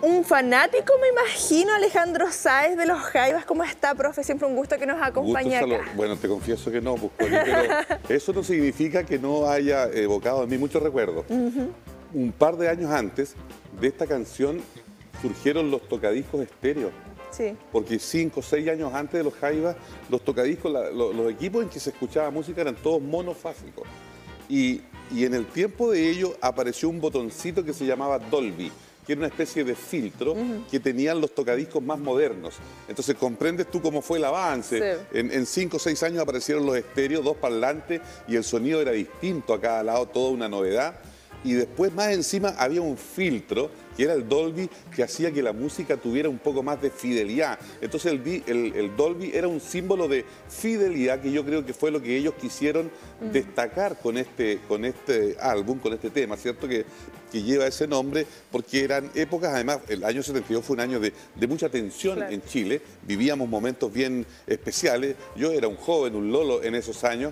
un fanático, me imagino, Alejandro Sáez de los Jaivas. ¿Cómo está, profe? Siempre un gusto que nos acompañe acá. Bueno, te confieso que no, pues, pero eso no significa que no haya evocado en mí muchos recuerdos. Un par de años antes de esta canción surgieron los tocadiscos estéreo. Sí. Porque 5 o 6 años antes de los Jaivas, los tocadiscos, los equipos en que se escuchaba música eran todos monofásicos. Y en el tiempo de ello apareció un botoncito que se llamaba Dolby, que era una especie de filtro que tenían los tocadiscos más modernos. Entonces, comprendes tú cómo fue el avance. Sí. En 5 o 6 años aparecieron los estéreos, 2 parlantes, y el sonido era distinto a cada lado, toda una novedad. Y después, más encima, había un filtro, que era el Dolby, que hacía que la música tuviera un poco más de fidelidad. Entonces el Dolby era un símbolo de fidelidad, que yo creo que fue lo que ellos quisieron destacar con este álbum, con este tema, ¿cierto? Que lleva ese nombre, porque eran épocas, además, el año 72 fue un año de mucha tensión, claro, en Chile. Vivíamos momentos bien especiales. Yo era un joven, un lolo en esos años,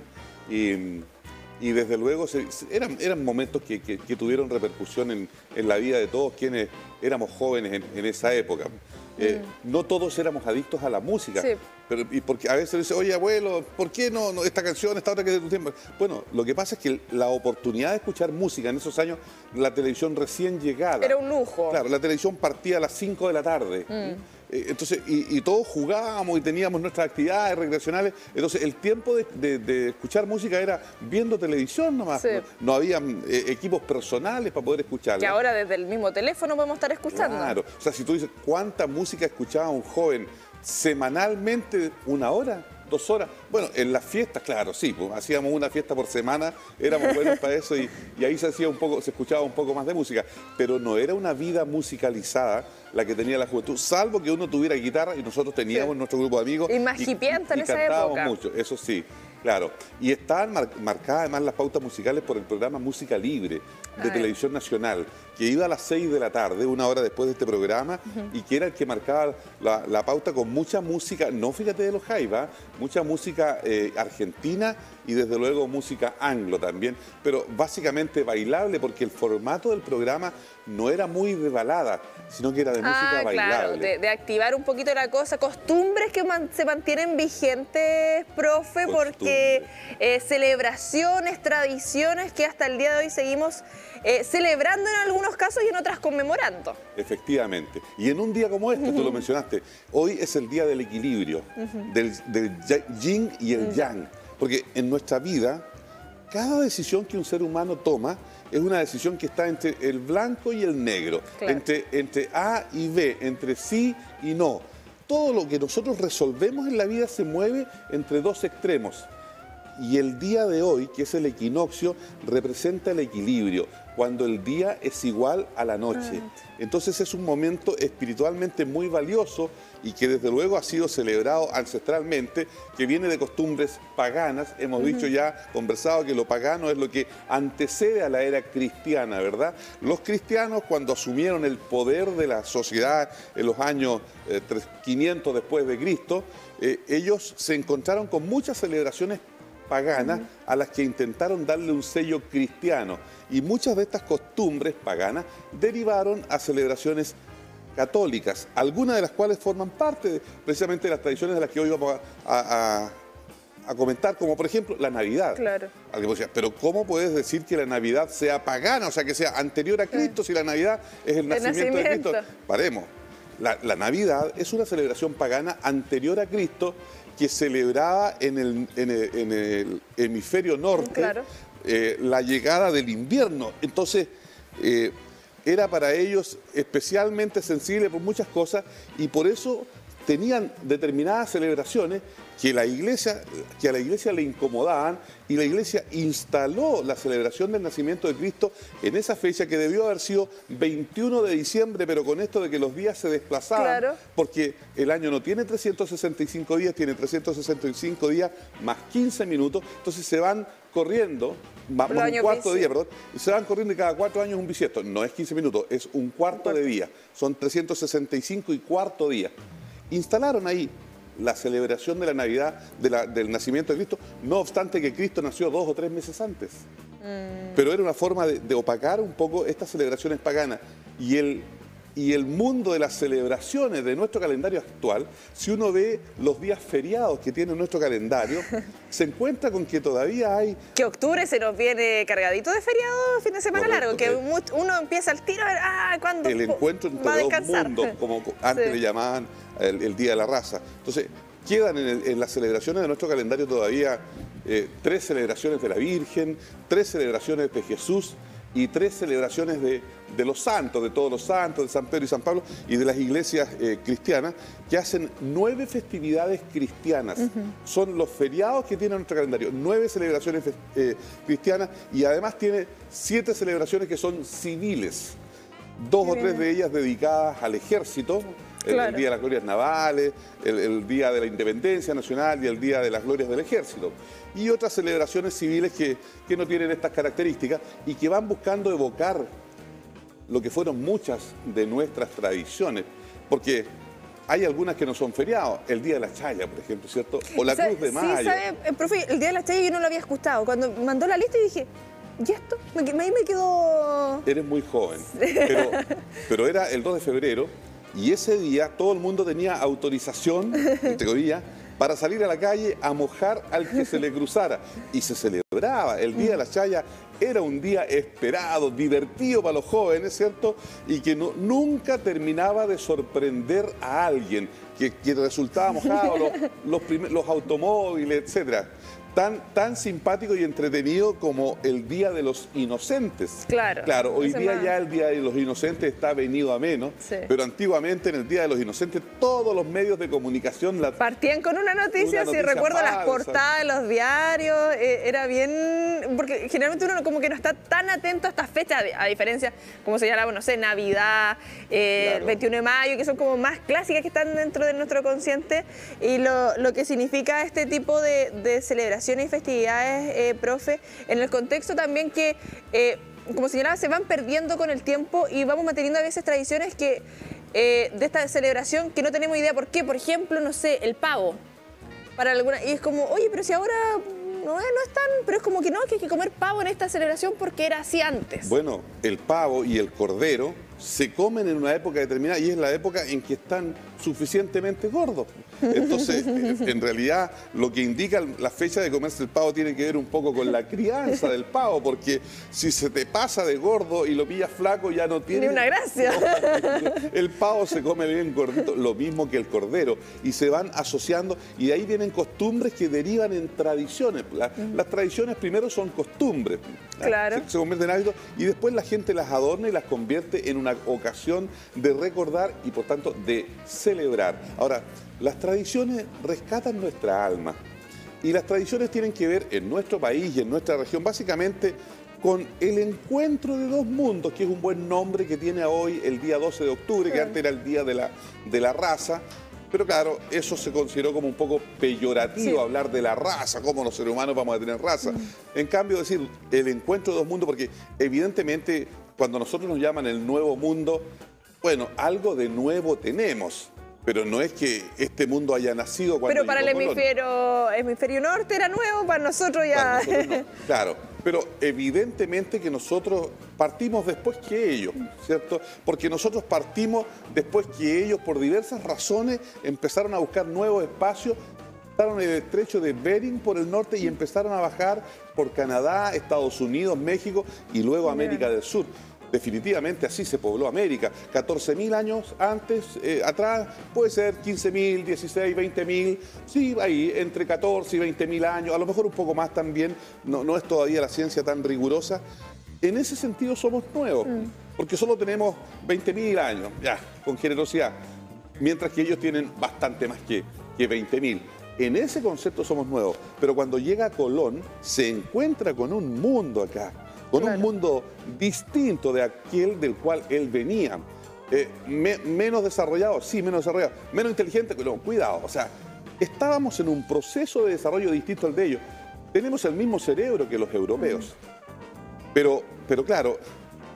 y desde luego eran momentos que tuvieron repercusión en la vida de todos quienes éramos jóvenes en esa época. No todos éramos adictos a la música, sí, y porque a veces dice, oye abuelo, ¿por qué no esta canción, esta otra que es de tu tiempo? Bueno, lo que pasa es que la oportunidad de escuchar música en esos años, la televisión recién llegada. Era un lujo. Claro, la televisión partía a las 5 de la tarde. Entonces, y todos jugábamos y teníamos nuestras actividades recreacionales. Entonces, el tiempo de escuchar música era viendo televisión nomás. Sí. No había equipos personales para poder escucharla. Que ahora desde el mismo teléfono podemos estar escuchando. Claro. O sea, si tú dices, ¿cuánta música escuchaba un joven semanalmente? ¿1 hora? 2 horas. Bueno, en las fiestas, claro, sí, pues, hacíamos una fiesta por semana, éramos buenos para eso y ahí se escuchaba un poco más de música, pero no era una vida musicalizada la que tenía la juventud, salvo que uno tuviera guitarra, y nosotros teníamos nuestro grupo de amigos. Y más hipienta en esa época. Mucho, eso sí, claro. Y estaban marcadas además las pautas musicales por el programa Música Libre de Televisión Nacional, que iba a las 6 de la tarde, 1 hora después de este programa, y que era el que marcaba la pauta con mucha música, no fíjate de los Jaivas, mucha música argentina y desde luego música anglo también, pero básicamente bailable, porque el formato del programa no era muy de balada, sino que era de música bailable. Claro, de activar un poquito la cosa, costumbres que se mantienen vigentes, profe, porque celebraciones, tradiciones que hasta el día de hoy seguimos celebrando en algunos casos y en otras conmemorando. Efectivamente. Y en un día como este, tú lo mencionaste, hoy es el día del equilibrio, del yin y el yang. Porque en nuestra vida, cada decisión que un ser humano toma es una decisión que está entre el blanco y el negro, claro, entre A y B, entre sí y no. Todo lo que nosotros resolvemos en la vida se mueve entre 2 extremos. Y el día de hoy, que es el equinoccio, representa el equilibrio, cuando el día es igual a la noche. Entonces es un momento espiritualmente muy valioso y que desde luego ha sido celebrado ancestralmente, que viene de costumbres paganas. Hemos dicho ya, conversado, que lo pagano es lo que antecede a la era cristiana, ¿verdad? Los cristianos, cuando asumieron el poder de la sociedad en los años 500 después de Cristo, ellos se encontraron con muchas celebraciones paganas a las que intentaron darle un sello cristiano, y muchas de estas costumbres paganas derivaron a celebraciones católicas, algunas de las cuales forman parte precisamente de las tradiciones de las que hoy vamos a comentar, como por ejemplo la Navidad. Claro. Alguien decía, pero ¿cómo puedes decir que la Navidad sea pagana, o sea, que sea anterior a Cristo, si la Navidad es el nacimiento de Cristo? Paremos. La Navidad es una celebración pagana anterior a Cristo, que celebraba en el hemisferio norte, claro, la llegada del invierno. Entonces, era para ellos especialmente sensible por muchas cosas, y por eso tenían determinadas celebraciones que a la iglesia le incomodaban, y la iglesia instaló la celebración del nacimiento de Cristo en esa fecha, que debió haber sido 21 de diciembre, pero con esto de que los días se desplazaban, claro, porque el año no tiene 365 días, tiene 365 días más 15 minutos, entonces se van corriendo, más un cuarto de día, perdón, y se van corriendo, y cada 4 años un bisiesto. No es 15 minutos, es un cuarto de día, son 365 y cuarto día. Instalaron ahí la celebración de la Navidad, del nacimiento de Cristo, no obstante que Cristo nació 2 o 3 meses antes. Pero era una forma de opacar un poco estas celebraciones paganas. Y y el mundo de las celebraciones de nuestro calendario actual, si uno ve los días feriados que tiene nuestro calendario, se encuentra con que todavía hay... Que octubre se nos viene cargadito de feriado, fin de semana Correcto, largo, que uno empieza al tiro a ver, ¿cuándo el encuentro va a entre dos descansar? mundos, como antes Sí. le llamaban el Día de la Raza. Entonces, quedan en las celebraciones de nuestro calendario todavía 3 celebraciones de la Virgen, 3 celebraciones de Jesús y 3 celebraciones de los santos, de todos los santos, de San Pedro y San Pablo, y de las iglesias cristianas, que hacen 9 festividades cristianas. Son los feriados que tiene nuestro calendario, 9 celebraciones cristianas, y además tiene 7 celebraciones que son civiles, 2 o 3 de ellas dedicadas al ejército. El Día de las Glorias Navales, el Día de la Independencia Nacional y el Día de las Glorias del Ejército. Y otras celebraciones civiles que no tienen estas características y que van buscando evocar lo que fueron muchas de nuestras tradiciones. Porque hay algunas que no son feriados. El Día de la Chaya, por ejemplo, ¿cierto? O la Cruz de Mayo. Sí, ¿sabe, profe? El Día de la Chaya yo no lo había escuchado. Cuando mandó la lista y dije, ¿y esto? Ahí me quedó... Eres muy joven. Pero era el 2 de febrero. Y ese día todo el mundo tenía autorización, entre comillas, para salir a la calle a mojar al que se le cruzara. Y se celebraba. El Día de la Chaya era un día esperado, divertido para los jóvenes, ¿cierto? Y que nunca terminaba de sorprender a alguien, que resultaba mojado, los automóviles, etcétera. Tan simpático y entretenido como el Día de los Inocentes. Claro, hoy día ya el Día de los Inocentes está venido a menos, pero antiguamente en el Día de los Inocentes todos los medios de comunicación... Partían con una noticia, si recuerdo las portadas de los diarios, era bien... Porque generalmente uno como que no está tan atento a estas fechas, a diferencia, como se llama, no sé, Navidad, el 21 de mayo, que son como más clásicas que están dentro de nuestro consciente, y lo que significa este tipo de celebración y festividades, profe, en el contexto también que, como señalaba, se van perdiendo con el tiempo y vamos manteniendo a veces tradiciones que de esta celebración que no tenemos idea por qué. Por ejemplo, no sé, el pavo. Para alguna, y es como, oye, pero si ahora no es tan... Pero es como que no, que hay que comer pavo en esta celebración porque era así antes. Bueno, el pavo y el cordero se comen en una época determinada y es la época en que están suficientemente gordos. Entonces, en realidad, lo que indica la fecha de comerse el pavo tiene que ver un poco con la crianza del pavo, porque si se te pasa de gordo y lo pillas flaco, ya no tiene... Ni una gracia. No, el pavo se come bien gordito, lo mismo que el cordero, y se van asociando, y de ahí vienen costumbres que derivan en tradiciones. Las tradiciones primero son costumbres, claro. Se convierten en hábitos, y después la gente las adorna y las convierte en una ocasión de recordar y por tanto de celebrar. Ahora, las tradiciones rescatan nuestra alma y las tradiciones tienen que ver en nuestro país y en nuestra región básicamente con el encuentro de dos mundos, que es un buen nombre que tiene hoy el día 12 de octubre, que antes era el Día de la Raza. Pero claro, eso se consideró como un poco peyorativo, hablar de la raza, cómo los seres humanos vamos a tener raza. En cambio, decir el encuentro de dos mundos, porque evidentemente cuando nosotros nos llaman el nuevo mundo, bueno, algo de nuevo tenemos, pero no es que este mundo haya nacido cuando Pero para el Colón. hemisferio norte era nuevo, para nosotros ya... Para nosotros no. Claro, pero evidentemente que nosotros partimos después que ellos, ¿cierto? Porque nosotros partimos después que ellos, por diversas razones, empezaron a buscar nuevos espacios, pasaron el estrecho de Bering por el norte y empezaron a bajar por Canadá, Estados Unidos, México y luego América del Sur. Definitivamente así se pobló América. 14.000 años atrás, puede ser 15.000, 16, 20.000, sí, ahí entre 14 y 20.000 años, a lo mejor un poco más también, no es todavía la ciencia tan rigurosa. En ese sentido somos nuevos, porque solo tenemos 20.000 años, ya, con generosidad, mientras que ellos tienen bastante más que 20.000. En ese concepto somos nuevos, pero cuando llega Colón se encuentra con un mundo acá, con un mundo distinto de aquel del cual él venía. Menos desarrollado, sí, menos desarrollado, menos inteligente, pero cuidado, o sea, estábamos en un proceso de desarrollo distinto al de ellos. Tenemos el mismo cerebro que los europeos, pero claro,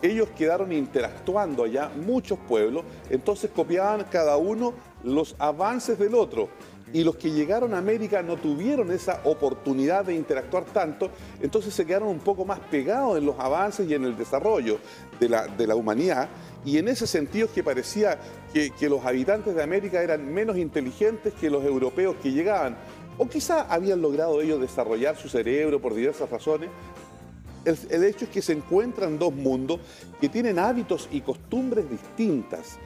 ellos quedaron interactuando allá, muchos pueblos, entonces copiaban cada uno los avances del otro. Y los que llegaron a América no tuvieron esa oportunidad de interactuar tanto, entonces se quedaron un poco más pegados en los avances y en el desarrollo de la humanidad y en ese sentido es que parecía que los habitantes de América eran menos inteligentes que los europeos que llegaban, o quizá habían logrado ellos desarrollar su cerebro por diversas razones. El hecho es que se encuentran dos mundos que tienen hábitos y costumbres distintas,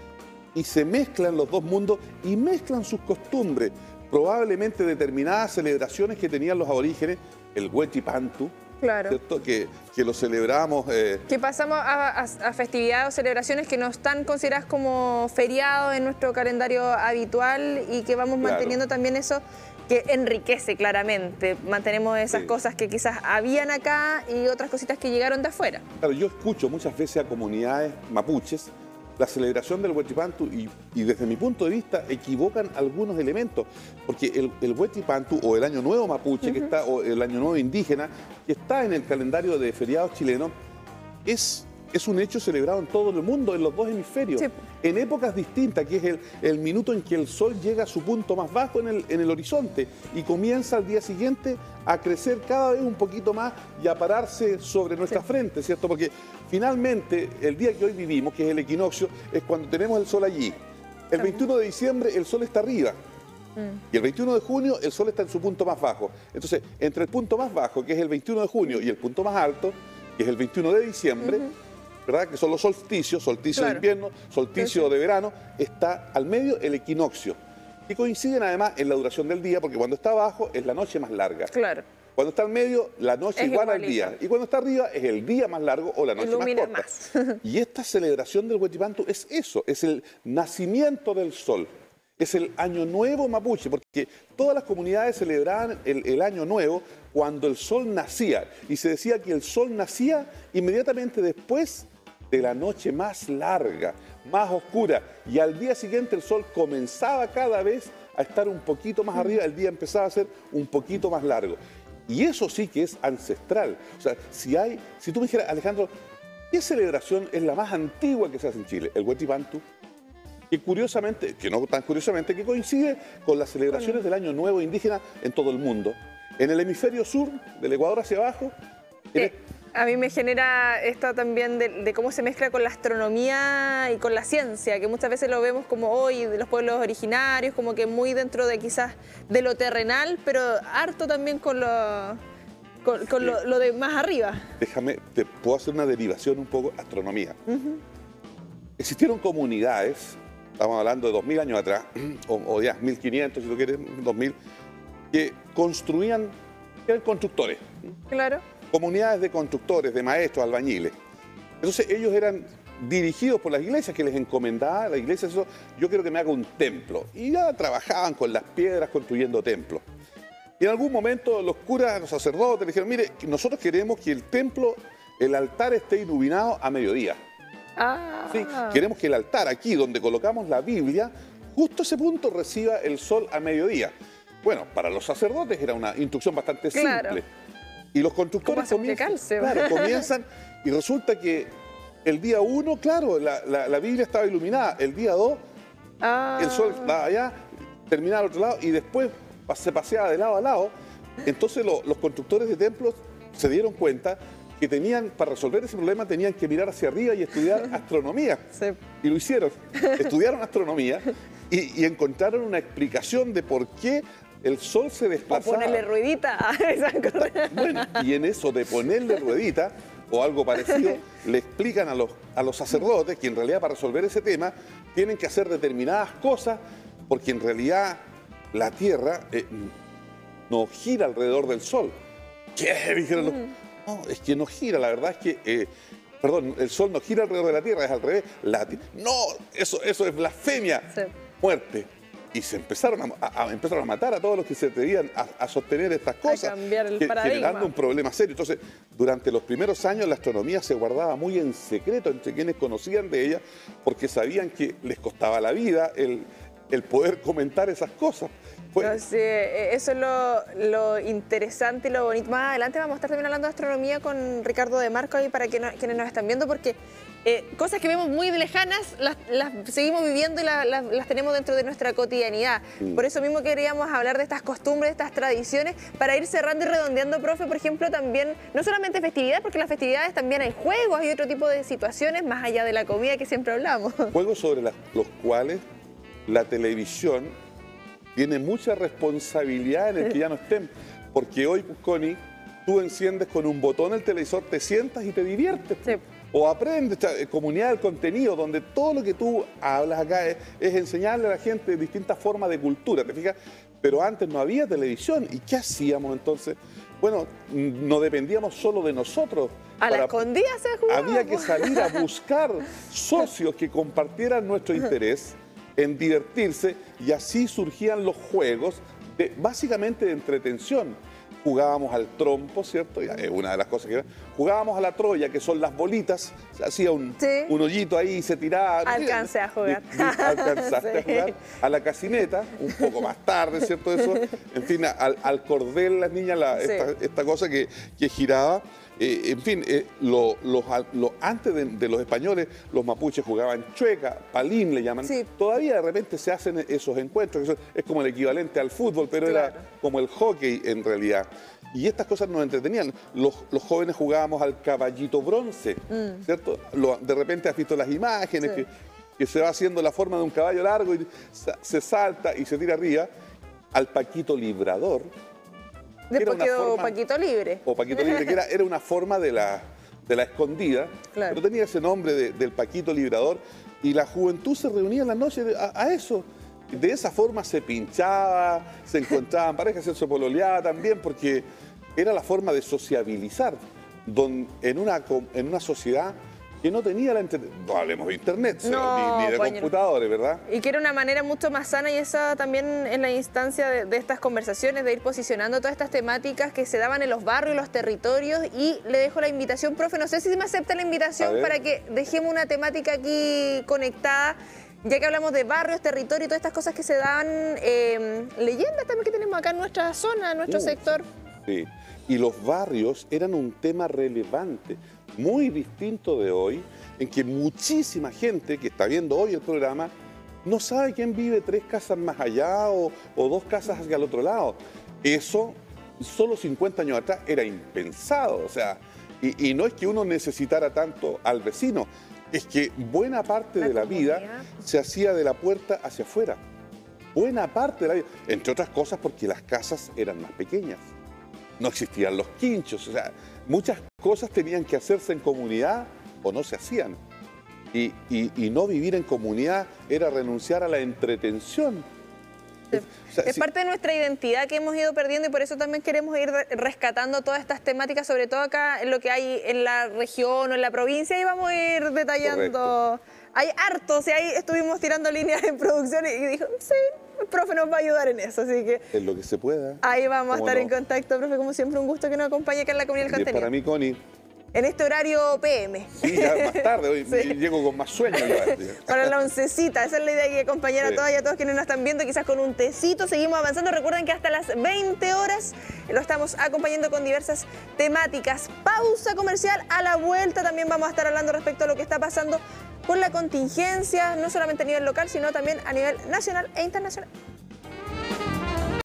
y se mezclan los dos mundos y mezclan sus costumbres. Probablemente determinadas celebraciones que tenían los aborígenes, el Huechipantu, claro, ¿cierto? Que lo celebramos. Que pasamos a festividades o celebraciones que no están consideradas como feriados en nuestro calendario habitual y que vamos manteniendo también eso que enriquece claramente. Mantenemos esas cosas que quizás habían acá y otras cositas que llegaron de afuera. Claro, yo escucho muchas veces a comunidades mapuches la celebración del Huechipantu y desde mi punto de vista equivocan algunos elementos, porque el Huechipantu o el Año Nuevo Mapuche, que está, o el Año Nuevo Indígena, que está en el calendario de feriados chilenos, es un hecho celebrado en todo el mundo, en los dos hemisferios, sí, en épocas distintas, que es el minuto en que el sol llega a su punto más bajo en el horizonte y comienza al día siguiente a crecer cada vez un poquito más y a pararse sobre nuestra frente, ¿cierto? Porque finalmente el día que hoy vivimos, que es el equinoccio, es cuando tenemos el sol allí. El 21 de diciembre el sol está arriba. Y el 21 de junio el sol está en su punto más bajo. Entonces, entre el punto más bajo, que es el 21 de junio, y el punto más alto, que es el 21 de diciembre, ¿verdad? Que son los solsticios, solsticio de invierno, solsticio de verano, está al medio el equinoccio, que coinciden además en la duración del día, porque cuando está abajo es la noche más larga. Claro. Cuando está al medio, la noche es igual al día. Y cuando está arriba es el día más largo o la noche ilumina más corta. Y esta celebración del Huechipantu es eso, es el nacimiento del sol. Es el Año Nuevo Mapuche, porque todas las comunidades celebraban el Año Nuevo cuando el sol nacía. Y se decía que el sol nacía inmediatamente después de la noche más larga, más oscura. Y al día siguiente el sol comenzaba cada vez a estar un poquito más arriba, el día empezaba a ser un poquito más largo. Y eso sí que es ancestral. O sea, si tú me dijeras, Alejandro, ¿qué celebración es la más antigua que se hace en Chile? El Huechipantu. Que curiosamente, que no tan curiosamente, que coincide con las celebraciones del Año Nuevo Indígena en todo el mundo. En el hemisferio sur, del Ecuador hacia abajo. A mí me genera esto también de cómo se mezcla con la astronomía y con la ciencia, que muchas veces lo vemos como hoy de los pueblos originarios, como que muy dentro de quizás de lo terrenal, pero harto también con lo de más arriba. Déjame, te puedo hacer una derivación un poco, astronomía. Existieron comunidades, estamos hablando de 2000 años atrás, o ya 1500 si tú quieres, 2000, que construían, eran constructores. Claro. Comunidades de constructores, de maestros, albañiles. Entonces ellos eran dirigidos por las iglesias que les encomendaban, la iglesia, eso, yo quiero que me haga un templo. Y ya trabajaban con las piedras construyendo templos. Y en algún momento los curas, los sacerdotes, le dijeron, mire, nosotros queremos que el templo, el altar esté iluminado a mediodía. Sí, queremos que el altar aquí, donde colocamos la Biblia, justo ese punto reciba el sol a mediodía. Bueno, para los sacerdotes era una instrucción bastante simple. Y los constructores comienzan y resulta que el día 1, claro, la Biblia estaba iluminada. El día 2, el sol estaba allá, terminaba al otro lado y después se paseaba de lado a lado. Entonces los constructores de templos se dieron cuenta que tenían, para resolver ese problema, tenían que mirar hacia arriba y estudiar astronomía. Sí. Y lo hicieron. Estudiaron astronomía y encontraron una explicación de por qué el sol se desplazaba. O ponerle ruedita a esa cosa. Bueno, y en eso de ponerle ruedita o algo parecido, le explican a los sacerdotes que en realidad para resolver ese tema tienen que hacer determinadas cosas porque en realidad la Tierra no gira alrededor del sol. ¿Qué? Dijeron no, es que no gira, la verdad es que, perdón, el sol no gira alrededor de la Tierra, es al revés. No, eso es blasfemia, muerte. Y se empezaron a matar a todos los que se atrevían a sostener estas cosas, a cambiar el paradigma, generando un problema serio. Entonces, durante los primeros años la astronomía se guardaba muy en secreto entre quienes conocían de ella, porque sabían que les costaba la vida el poder comentar esas cosas. Sí, eso es lo interesante y lo bonito. Más adelante vamos a estar también hablando de astronomía con Ricardo de Marco ahí para quienes nos están viendo, porque cosas que vemos muy lejanas, las seguimos viviendo y las tenemos dentro de nuestra cotidianidad. Por eso mismo queríamos hablar de estas costumbres, de estas tradiciones, para ir cerrando y redondeando, profe, por ejemplo, también, no solamente festividades, porque en las festividades también hay juegos, hay otro tipo de situaciones, más allá de la comida que siempre hablamos. Juegos sobre los cuales la televisión tiene mucha responsabilidad en el que ya no estén. Porque hoy, Connie, tú enciendes con un botón el televisor, te sientas y te diviertes. Sí. O aprendes, comunidad del contenido, donde todo lo que tú hablas acá es enseñarle a la gente distintas formas de cultura, ¿te fijas? Pero antes no había televisión. ¿Y qué hacíamos entonces? Bueno, no dependíamos solo de nosotros. A la escondida se jugaba. Había que salir a buscar socios que compartieran nuestro interés en divertirse, y así surgían los juegos, básicamente de entretención. Jugábamos al trompo, ¿cierto? Es una de las cosas que... Jugábamos a la troya, que son las bolitas, se hacía un hoyito ahí y se tiraba. Alcancé a jugar. Alcanzaste a jugar. A la casineta, un poco más tarde, ¿cierto? Eso, en fin, al cordel, las niñas, esta cosa que giraba. En fin, antes de los españoles, los mapuches jugaban chueca, palín le llaman. Sí. Todavía de repente se hacen esos encuentros, que es como el equivalente al fútbol, pero era como el hockey en realidad. Y estas cosas nos entretenían. Los jóvenes jugábamos al caballito bronce, ¿cierto? De repente has visto las imágenes, que se va haciendo la forma de un caballo largo y se salta y se tira arriba. Al paquito librador. Después quedó Paquito Libre. O Paquito Libre, que era una forma de la escondida, pero tenía ese nombre del Paquito Librador, y la juventud se reunía en la noche a eso. De esa forma se pinchaba, se encontraban parejas, se pololeaba también, porque era la forma de sociabilizar en una sociedad que no tenía no hablemos de internet, ni de computadores, ¿verdad? Y que era una manera mucho más sana, y esa también en la instancia de estas conversaciones, de ir posicionando todas estas temáticas que se daban en los barrios, los territorios. Y le dejo la invitación, profe, no sé si me acepta la invitación para que dejemos una temática aquí conectada, ya que hablamos de barrios, territorio y todas estas cosas que se dan, leyendas también que tenemos acá en nuestra zona, en nuestro sector. Sí, y los barrios eran un tema relevante, muy distinto de hoy, en que muchísima gente que está viendo hoy el programa no sabe quién vive 3 casas más allá o 2 casas hacia el otro lado. Eso, solo 50 años atrás, era impensado. O sea, y no es que uno necesitara tanto al vecino, es que buena parte de la vida se hacía de la puerta hacia afuera. Buena parte de la vida, entre otras cosas porque las casas eran más pequeñas. No existían los quinchos, o sea, muchas cosas tenían que hacerse en comunidad o no se hacían. Y no vivir en comunidad era renunciar a la entretención. Es parte de nuestra identidad que hemos ido perdiendo, y por eso también queremos ir rescatando todas estas temáticas, sobre todo acá en lo que hay en la región o en la provincia, y vamos a ir detallando. Correcto. Hay hartos, y ahí estuvimos tirando líneas en producción y dijo, sí, el profe nos va a ayudar en eso, así que... En lo que se pueda. Ahí vamos a estar en contacto, profe, como siempre, un gusto que nos acompañe acá en la Comunidad del Contenido. Para mí, Connie. En este horario PM. Sí, ya más tarde, hoy llego con más sueño. Para la oncecita, esa es la idea, que acompañar a todas y a todos quienes nos están viendo, quizás con un tecito. Seguimos avanzando, recuerden que hasta las 20 horas lo estamos acompañando con diversas temáticas. Pausa comercial, a la vuelta también vamos a estar hablando respecto a lo que está pasando con la contingencia, no solamente a nivel local, sino también a nivel nacional e internacional.